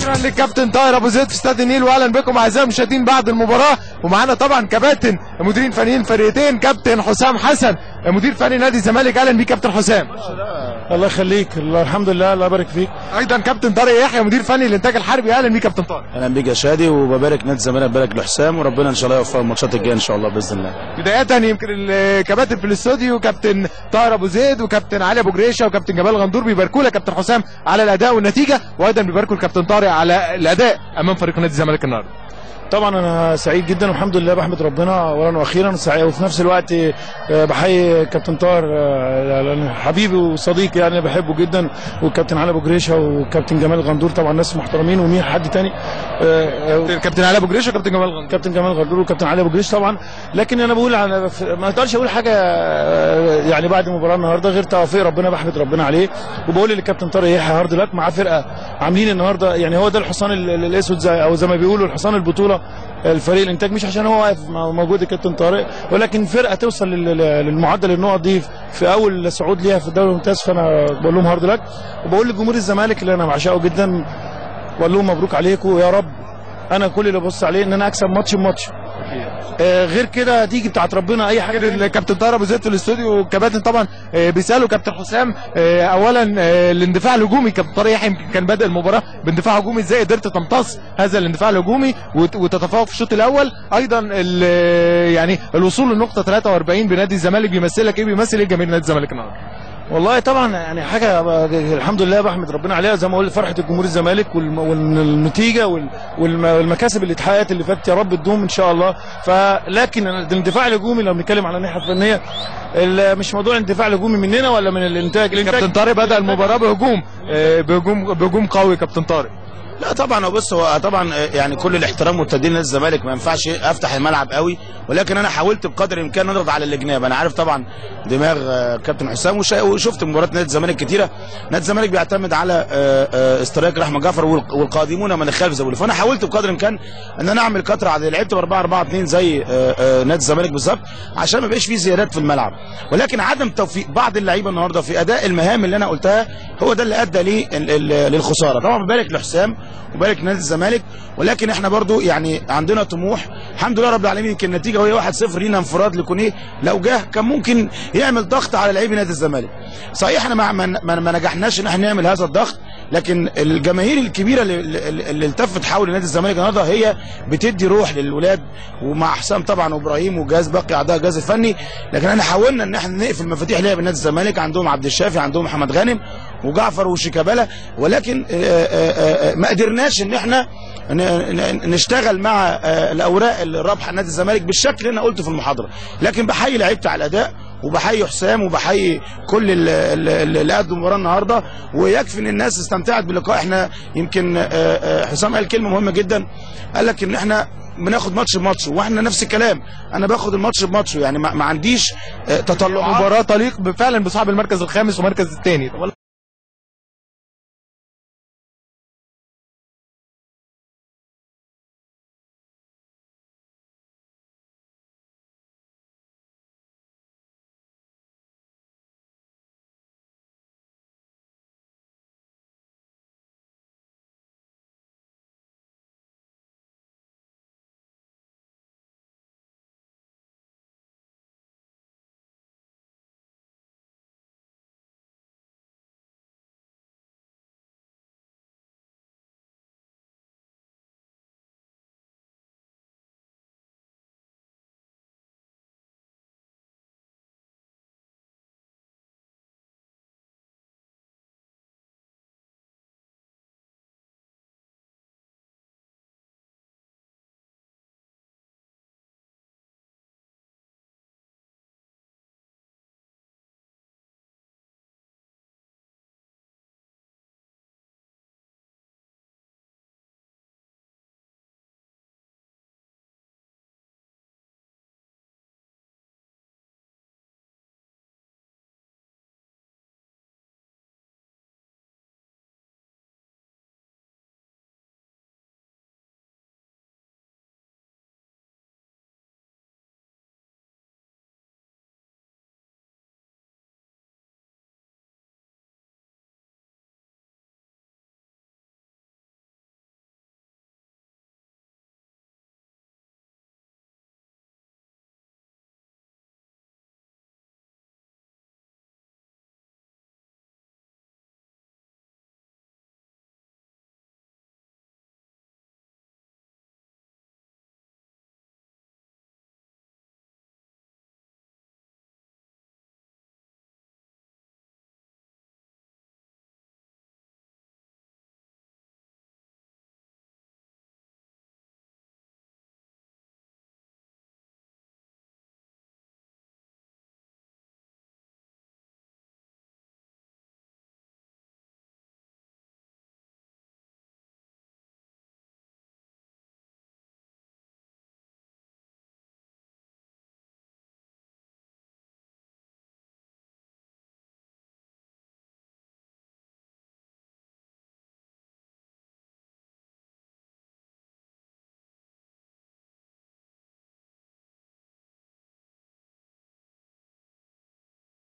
شكرا للكابتن طاهر ابو زيد في استاد النيل، واهلا بكم اعزائي المشاهدين بعد المباراه. ومعانا طبعا كباتن مديرين فنيين فرقتين، كابتن حسام حسن مدير فني نادي الزمالك. اهلا بيك كابتن حسام. الله يخليك. الحمد لله، الله يبارك فيك. ايضا كابتن طارق يحيى مدير فني الانتاج الحربي. اهلا بيك كابتن طارق. اهلا بيك يا شادي، وببارك نادي الزمالك، ببارك لحسام، وربنا ان شاء الله يوفقه الماتشات الجايه ان شاء الله باذن الله. بدايه يمكن الكباتن في الاستوديو كابتن طاهر ابو زيد وكابتن علي ابو جريشه وكابتن جمال غندور بيباركوا لك كابتن حسام على الاداء والنتيجه، وايضا بيباركوا الكابتن طارق على الاداء امام فريق نادي الزمالك النهارده. طبعا انا سعيد جدا والحمد لله، بحمد ربنا اولا واخيرا، وفي نفس الوقت بحيي كابتن طاهر حبيبي وصديقي، يعني بحبه جدا، والكابتن علي ابو جريشه والكابتن جمال غندور، طبعا ناس محترمين. ومين حد تاني؟ كابتن علي ابو جريشه وكابتن جمال غندور. كابتن جمال غندور وكابتن علي ابو جريشه طبعا. لكن انا بقول ما اقدرش اقول حاجه يعني بعد المباراه النهارده غير توفيق ربنا، بحمد ربنا عليه. وبقول للكابتن طارق يحيى هارد لك مع فرقه عاملين النهارده، يعني هو ده الحصان الاسود او زي ما بيقولوا الحصان البطوله الفريق الانتاج، مش عشان هو واقف موجود الكابتن طارق، ولكن فرقه توصل للمعدل النقط دي في اول صعود ليها في الدوري الممتاز. فانا بقول لهم هارد لك، وبقول لجمهور الزمالك اللي انا بعشقه جدا، بقول لهم مبروك عليكم يا رب. انا كل اللي ببص عليه ان انا اكسب ماتش بماتش، غير كده تيجي بتاعت ربنا اي حاجه. الكابتن طاهر ابو زيد في الاستوديو والكباتن طبعا بيسالوا كابتن حسام اولا الاندفاع الهجومي. كابتن طارق يحيى يمكن كان بادئ المباراه باندفاع هجومي، ازاي قدرت تمتص هذا الاندفاع الهجومي وتتفوق في الشوط الاول؟ ايضا يعني الوصول للنقطه 43 بنادي الزمالك بيمثلك ايه؟ بيمثل ايه جماهير نادي الزمالك النهارده؟ والله طبعا يعني حاجه الحمد لله بحمد ربنا عليها، زي ما قلت فرحه الجمهور الزمالك والنتيجه والمكاسب اللي اتحققت اللي فاتت، يا رب تدوم ان شاء الله. فلكن الاندفاع الهجومي لو بنتكلم على الناحيه الفنيه، مش موضوع الاندفاع الهجومي مننا ولا من الانتاج. كابتن طارق بدا المباراه بهجوم قوي كابتن طارق. لا طبعا، بص هو طبعا يعني كل الاحترام والتقدير لنادي الزمالك، ما ينفعش افتح الملعب قوي، ولكن انا حاولت بقدر الامكان نضغط على الجناب. انا عارف طبعا دماغ كابتن حسام، وشفت مباريات نادي الزمالك كتيره. نادي الزمالك بيعتمد على استرايك احمد جعفر والقادمون من الخلف زي ما بيقولوا. فانا حاولت بقدر الامكان ان انا اعمل كتره عاديه، لعبت ب 4-4-2 زي نادي الزمالك بالظبط، عشان ما يبقاش فيه زيادات في الملعب. ولكن عدم توفيق بعض اللعيبه النهارده في اداء المهام اللي انا قلتها هو ده اللي ادى للخساره. طبعا ببارك لحسام وبارك نادي الزمالك، ولكن احنا برضو يعني عندنا طموح. الحمد لله رب العالمين، يمكن النتيجه وهي 1-0 لينا انفراد لكونيه، لو جه كان ممكن يعمل ضغط على لاعبي نادي الزمالك. صحيح احنا ما نجحناش ان احنا نعمل هذا الضغط، لكن الجماهير الكبيره اللي التفت حول نادي الزمالك النهارده هي بتدي روح للولاد، ومع حسام طبعا وابراهيم وجهاز باقي اعضاء الجهاز الفني. لكن احنا حاولنا ان احنا نقفل مفاتيح لعب نادي الزمالك، عندهم عبد الشافي، عندهم محمد غانم وجعفر وشيكابالا، ولكن ما قدرناش ان احنا نشتغل مع الاوراق الرابحه نادي الزمالك بالشكل اللي انا قلته في المحاضره. لكن بحيي لعيبه على الاداء، وبحيي حسام، وبحيي كل اللي قدموا المباراه النهارده، ويكفي ان الناس استمتعت باللقاء. احنا يمكن حسام قال كلمه مهمه جدا، قال لك ان احنا بناخد ماتش بماتش، واحنا نفس الكلام، انا باخد الماتش بماتش، يعني ما عنديش تطلعات. مباراه تليق فعلا بصاحب المركز الخامس ومركز الثاني.